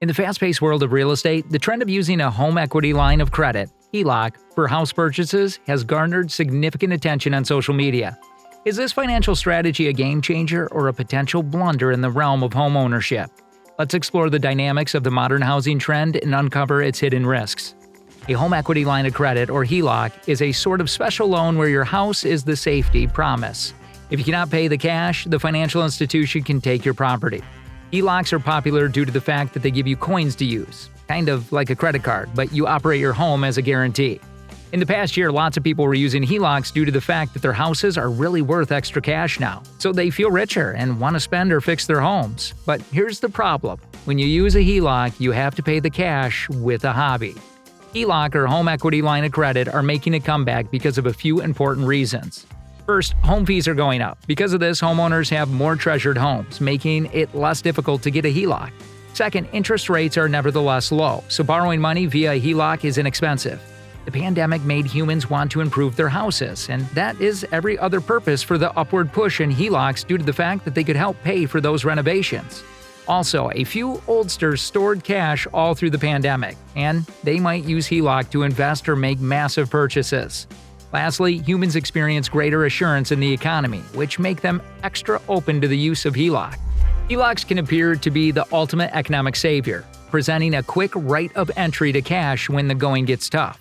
In the fast-paced world of real estate, the trend of using a home equity line of credit, HELOC, for house purchases has garnered significant attention on social media. Is this financial strategy a game changer or a potential blunder in the realm of home ownership? Let's explore the dynamics of the modern housing trend and uncover its hidden risks. A home equity line of credit, or HELOC, is a sort of special loan where your house is the safety promise. If you cannot pay the cash, the financial institution can take your property. HELOCs are popular due to the fact that they give you coins to use, kind of like a credit card, but you operate your home as a guarantee. In the past year, lots of people were using HELOCs due to the fact that their houses are really worth extra cash now, so they feel richer and want to spend or fix their homes. But here's the problem. When you use a HELOC, you have to pay the cash with a hobby. HELOC, or home equity line of credit, are making a comeback because of a few important reasons. First, home fees are going up. Because of this, homeowners have more treasured homes, making it less difficult to get a HELOC. Second, interest rates are nevertheless low, so borrowing money via a HELOC is inexpensive. The pandemic made humans want to improve their houses, and that is every other purpose for the upward push in HELOCs due to the fact that they could help pay for those renovations. Also, a few oldsters stored cash all through the pandemic, and they might use HELOC to invest or make massive purchases. Lastly, humans experience greater assurance in the economy, which make them extra open to the use of HELOC. HELOCs can appear to be the ultimate economic savior, presenting a quick right of entry to cash when the going gets tough.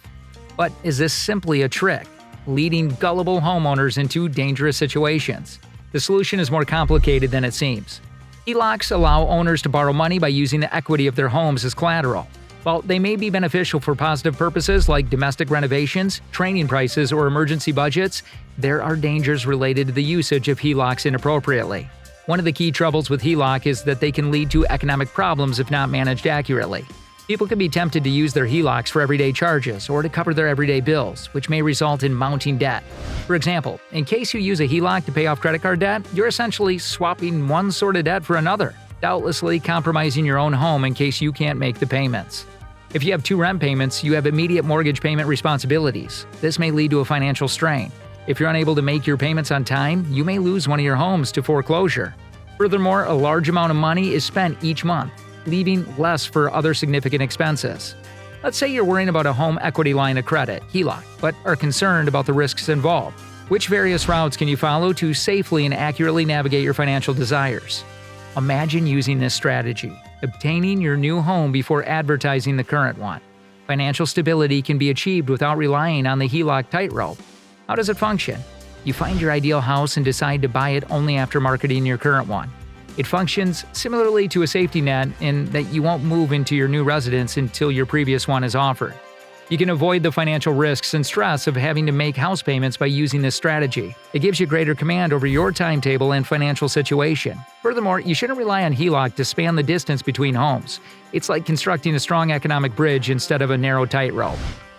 But is this simply a trick, leading gullible homeowners into dangerous situations? The solution is more complicated than it seems. HELOCs allow owners to borrow money by using the equity of their homes as collateral. While they may be beneficial for positive purposes like domestic renovations, training prices, or emergency budgets, there are dangers related to the usage of HELOCs inappropriately. One of the key troubles with HELOC is that they can lead to economic problems if not managed accurately. People can be tempted to use their HELOCs for everyday charges or to cover their everyday bills, which may result in mounting debt. For example, in case you use a HELOC to pay off credit card debt, you're essentially swapping one sort of debt for another, doubtlessly compromising your own home in case you can't make the payments. If you have 2 rent payments, you have immediate mortgage payment responsibilities. This may lead to a financial strain. If you're unable to make your payments on time, you may lose one of your homes to foreclosure. Furthermore, a large amount of money is spent each month, leaving less for other significant expenses. Let's say you're worrying about a home equity line of credit, HELOC, but are concerned about the risks involved. Which various routes can you follow to safely and accurately navigate your financial desires? Imagine using this strategy, obtaining your new home before advertising the current one. Financial stability can be achieved without relying on the HELOC tightrope. How does it function? You find your ideal house and decide to buy it only after marketing your current one. It functions similarly to a safety net in that you won't move into your new residence until your previous one is offered. You can avoid the financial risks and stress of having to make house payments by using this strategy. It gives you greater command over your timetable and financial situation. Furthermore, you shouldn't rely on HELOC to span the distance between homes. It's like constructing a strong economic bridge instead of a narrow tightrope.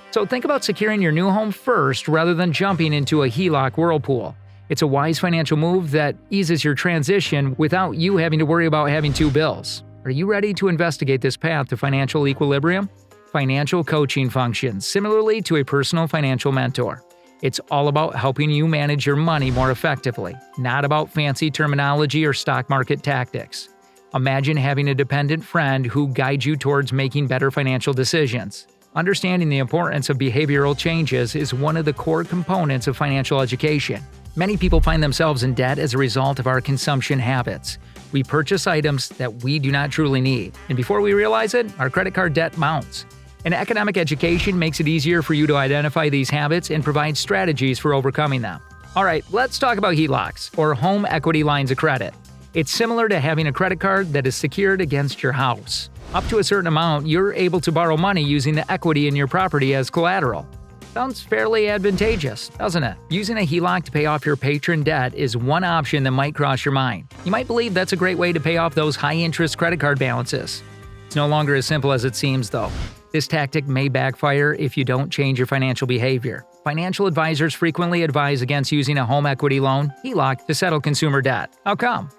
So think about securing your new home first rather than jumping into a HELOC whirlpool. It's a wise financial move that eases your transition without you having to worry about having 2 bills. Are you ready to investigate this path to financial equilibrium? Financial coaching functions similarly to a personal financial mentor. It's all about helping you manage your money more effectively, not about fancy terminology or stock market tactics. Imagine having a dependent friend who guides you towards making better financial decisions. Understanding the importance of behavioral changes is one of the core components of financial education. Many people find themselves in debt as a result of our consumption habits. We purchase items that we do not truly need, and before we realize it, our credit card debt mounts. And economic education makes it easier for you to identify these habits and provide strategies for overcoming them. Alright, let's talk about HELOCs, or home equity lines of credit. It's similar to having a credit card that is secured against your house. Up to a certain amount, you're able to borrow money using the equity in your property as collateral. Sounds fairly advantageous, doesn't it? Using a HELOC to pay off your patron debt is one option that might cross your mind. You might believe that's a great way to pay off those high-interest credit card balances. It's no longer as simple as it seems, though. This tactic may backfire if you don't change your financial behavior. Financial advisors frequently advise against using a home equity loan, HELOC, to settle consumer debt. How come?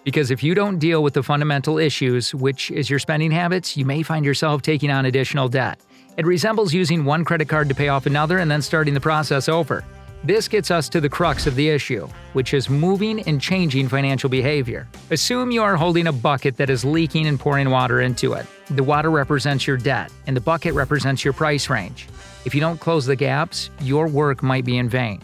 Because if you don't deal with the fundamental issues, which is your spending habits, you may find yourself taking on additional debt. It resembles using one credit card to pay off another and then starting the process over. This gets us to the crux of the issue, which is moving and changing financial behavior. Assume you are holding a bucket that is leaking and pouring water into it. The water represents your debt, and the bucket represents your price range. If you don't close the gaps, your work might be in vain.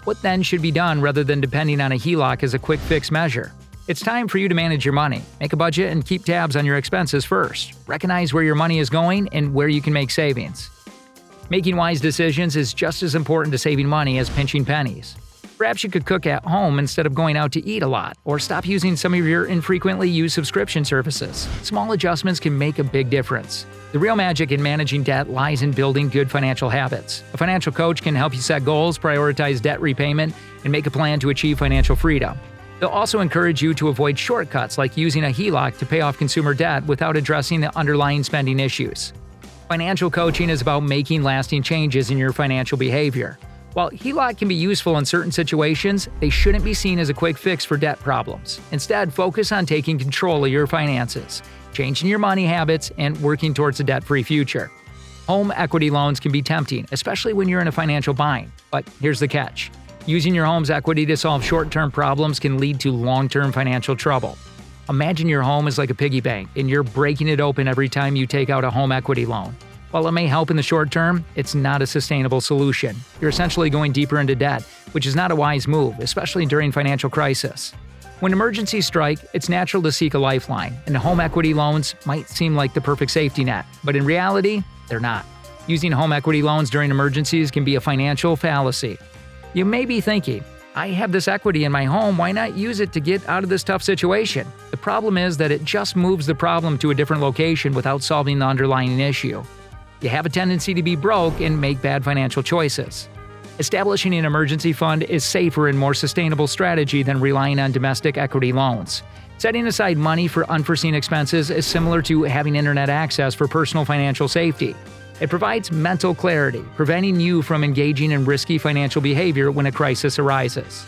What then should be done rather than depending on a HELOC as a quick fix measure? It's time for you to manage your money. Make a budget and keep tabs on your expenses first. Recognize where your money is going and where you can make savings. Making wise decisions is just as important to saving money as pinching pennies. Perhaps you could cook at home instead of going out to eat a lot, or stop using some of your infrequently used subscription services. Small adjustments can make a big difference. The real magic in managing debt lies in building good financial habits. A financial coach can help you set goals, prioritize debt repayment, and make a plan to achieve financial freedom. They'll also encourage you to avoid shortcuts like using a HELOC to pay off consumer debt without addressing the underlying spending issues. Financial coaching is about making lasting changes in your financial behavior. While HELOC can be useful in certain situations, they shouldn't be seen as a quick fix for debt problems. Instead, focus on taking control of your finances, changing your money habits, and working towards a debt-free future. Home equity loans can be tempting, especially when you're in a financial bind. But here's the catch. Using your home's equity to solve short-term problems can lead to long-term financial trouble. Imagine your home is like a piggy bank, and you're breaking it open every time you take out a home equity loan. While it may help in the short term, it's not a sustainable solution. You're essentially going deeper into debt, which is not a wise move, especially during financial crisis. When emergencies strike, it's natural to seek a lifeline, and home equity loans might seem like the perfect safety net, but in reality, they're not. Using home equity loans during emergencies can be a financial fallacy. You may be thinking, I have this equity in my home, why not use it to get out of this tough situation? The problem is that it just moves the problem to a different location without solving the underlying issue. You have a tendency to be broke and make bad financial choices. Establishing an emergency fund is safer and more sustainable strategy than relying on domestic equity loans. Setting aside money for unforeseen expenses is similar to having internet access for personal financial safety. It provides mental clarity, preventing you from engaging in risky financial behavior when a crisis arises.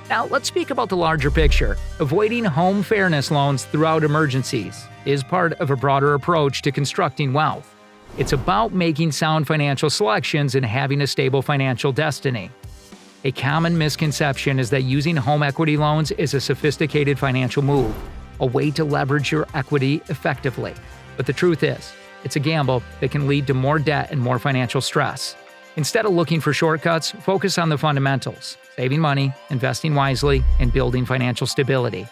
Now, let's speak about the larger picture. Avoiding home fairness loans throughout emergencies is part of a broader approach to constructing wealth. It's about making sound financial selections and having a stable financial destiny. A common misconception is that using home equity loans is a sophisticated financial move, a way to leverage your equity effectively. But the truth is, it's a gamble that can lead to more debt and more financial stress. Instead of looking for shortcuts, focus on the fundamentals: saving money, investing wisely, and building financial stability.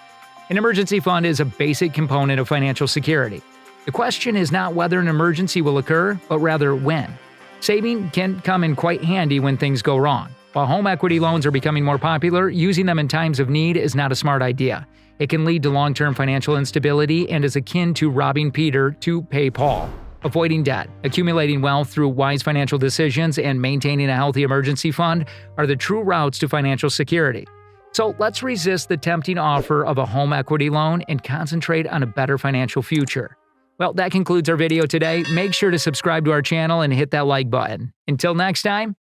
An emergency fund is a basic component of financial security. The question is not whether an emergency will occur, but rather when. Saving can come in quite handy when things go wrong. While home equity loans are becoming more popular, using them in times of need is not a smart idea. It can lead to long-term financial instability and is akin to robbing Peter to pay Paul. Avoiding debt, accumulating wealth through wise financial decisions, and maintaining a healthy emergency fund are the true routes to financial security. So let's resist the tempting offer of a home equity loan and concentrate on a better financial future. Well, that concludes our video today. Make sure to subscribe to our channel and hit that like button. Until next time,